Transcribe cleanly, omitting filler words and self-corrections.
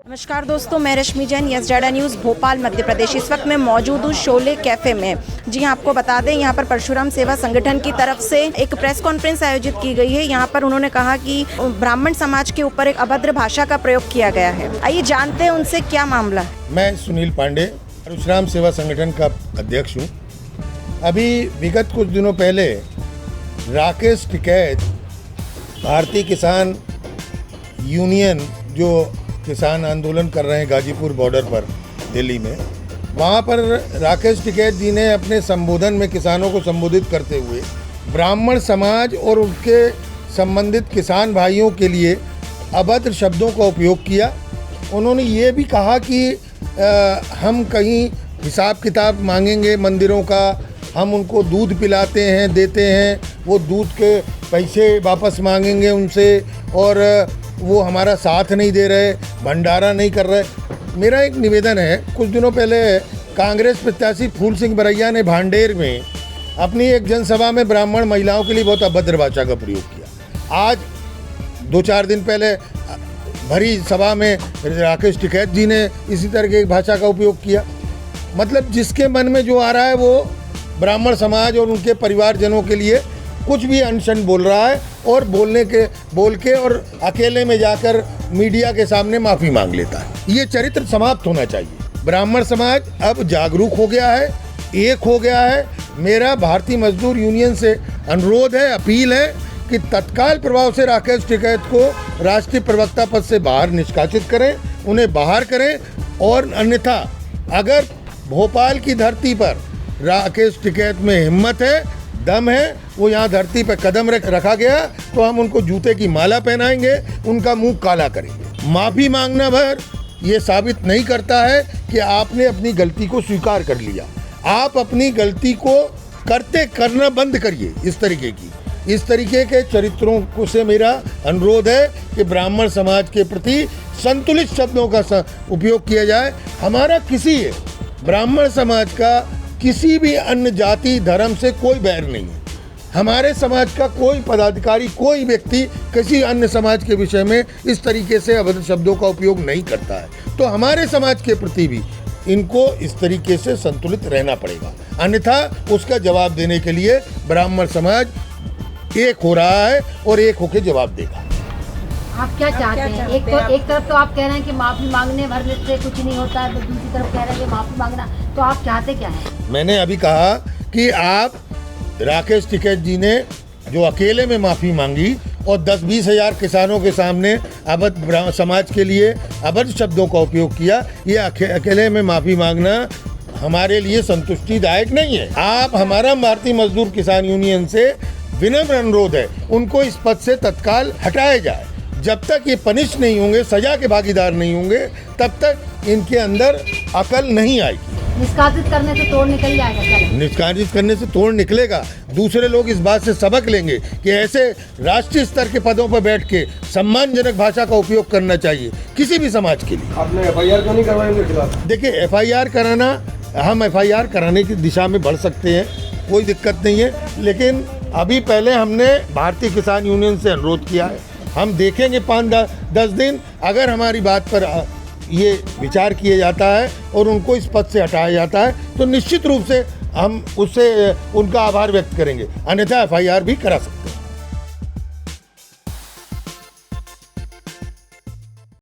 नमस्कार दोस्तों, मैं Rashmi Jain, Yes Data News Bhopal Madhya Pradesh. इस वक्त मैं मौजूद हूँ शोले कैफ़े में। जी हाँ, आपको बता दें, यहाँ पर परशुराम सेवा संगठन की तरफ से एक प्रेस कॉन्फ्रेंस आयोजित की गई है। यहाँ पर उन्होंने कहा कि ब्राह्मण समाज के ऊपर एक अभद्र भाषा का प्रयोग किया गया है। आइए जानते हैं उनसे क्या मामला है। मैं सुनील पांडे, परशुराम सेवा संगठन का अध्यक्ष हूँ। अभी विगत कुछ दिनों पहले राकेश टिकैत, भारतीय किसान यूनियन जो किसान आंदोलन कर रहे हैं गाजीपुर बॉर्डर पर दिल्ली में, वहाँ पर राकेश टिकैत जी ने अपने संबोधन में किसानों को संबोधित करते हुए ब्राह्मण समाज और उनके संबंधित किसान भाइयों के लिए अभद्र शब्दों का उपयोग किया। उन्होंने ये भी कहा कि हम कहीं हिसाब किताब मांगेंगे मंदिरों का, हम उनको दूध पिलाते हैं, देते हैं, वो दूध के पैसे वापस मांगेंगे उनसे, और वो हमारा साथ नहीं दे रहे, भंडारा नहीं कर रहे। मेरा एक निवेदन है, कुछ दिनों पहले कांग्रेस प्रत्याशी फूल सिंह बरैया ने भांडेर में अपनी एक जनसभा में ब्राह्मण महिलाओं के लिए बहुत अभद्र भाषा का प्रयोग किया। आज 2-4 दिन पहले भरी सभा में राकेश टिकैत जी ने इसी तरह की भाषा का उपयोग किया। मतलब जिसके मन में जो आ रहा है वो ब्राह्मण समाज और उनके परिवारजनों के लिए कुछ भी अनशन बोल रहा है, और बोल के और अकेले में जाकर मीडिया के सामने माफ़ी मांग लेता है। ये चरित्र समाप्त होना चाहिए। ब्राह्मण समाज अब जागरूक हो गया है, एक हो गया है। मेरा भारतीय मजदूर यूनियन से अनुरोध है, अपील है कि तत्काल प्रभाव से राकेश टिकैत को राष्ट्रीय प्रवक्ता पद से बाहर निष्कासित करें, उन्हें बाहर करें। और अन्यथा अगर भोपाल की धरती पर राकेश टिकैत में हिम्मत है, दम है, वो यहाँ धरती पर कदम रखा गया तो हम उनको जूते की माला पहनाएंगे, उनका मुंह काला करेंगे। माफ़ी मांगना भर ये साबित नहीं करता है कि आपने अपनी गलती को स्वीकार कर लिया। आप अपनी गलती को करना बंद करिए। इस तरीके के चरित्रों को से मेरा अनुरोध है कि ब्राह्मण समाज के प्रति संतुलित शब्दों का उपयोग किया जाए। हमारा किसी ब्राह्मण समाज का किसी भी अन्य जाति धर्म से कोई बैर नहीं है। हमारे समाज का कोई पदाधिकारी, कोई व्यक्ति किसी अन्य समाज के विषय में इस तरीके से अभद्र शब्दों का उपयोग नहीं करता है। तो हमारे समाज के प्रति भी इनको इस तरीके से संतुलित रहना पड़ेगा, अन्यथा उसका जवाब देने के लिए ब्राह्मण समाज एक हो रहा है और एक होकर जवाब देगा। आप क्या चाहते हैं? एक तरफ तो आप कह रहे हैं कि माफ़ी मांगने भरने से कुछ नहीं होता है, तो दूसरी तरफ कह रहे हैं कि माफ़ी मांगना, तो आप चाहते क्या हैं? मैंने अभी कहा कि आप राकेश टिकैत जी ने जो अकेले में माफ़ी मांगी और 10-20 हज़ार किसानों के सामने अभद्र समाज के लिए अभद्र शब्दों का उपयोग किया, ये अकेले में माफ़ी मांगना हमारे लिए संतुष्टिदायक नहीं है। आप हमारा भारतीय मजदूर किसान यूनियन से विनम्र अनुरोध है, उनको इस पद से तत्काल हटाया जाए। जब तक ये पनिश नहीं होंगे, सजा के भागीदार नहीं होंगे, तब तक इनके अंदर अकल नहीं आएगी। निष्कासित करने से तोड़ निकल जाएगा क्या? निष्कासित करने से तोड़ निकलेगा। दूसरे लोग इस बात से सबक लेंगे कि ऐसे राष्ट्रीय स्तर के पदों पर बैठ के सम्मानजनक भाषा का उपयोग करना चाहिए किसी भी समाज के लिए। आपने FIR क्यों नहीं करवाई उनके खिलाफ? देखिए, FIR कराना, हम FIR कराने की दिशा में बढ़ सकते हैं, कोई दिक्कत नहीं है। लेकिन अभी पहले हमने भारतीय किसान यूनियन से अनुरोध किया है, हम देखेंगे 5-10 दिन, अगर हमारी बात पर ये विचार किया जाता है और उनको इस पद से हटाया जाता है तो निश्चित रूप से हम उससे उनका आभार व्यक्त करेंगे, अन्यथा FIR भी करा सकते हैं।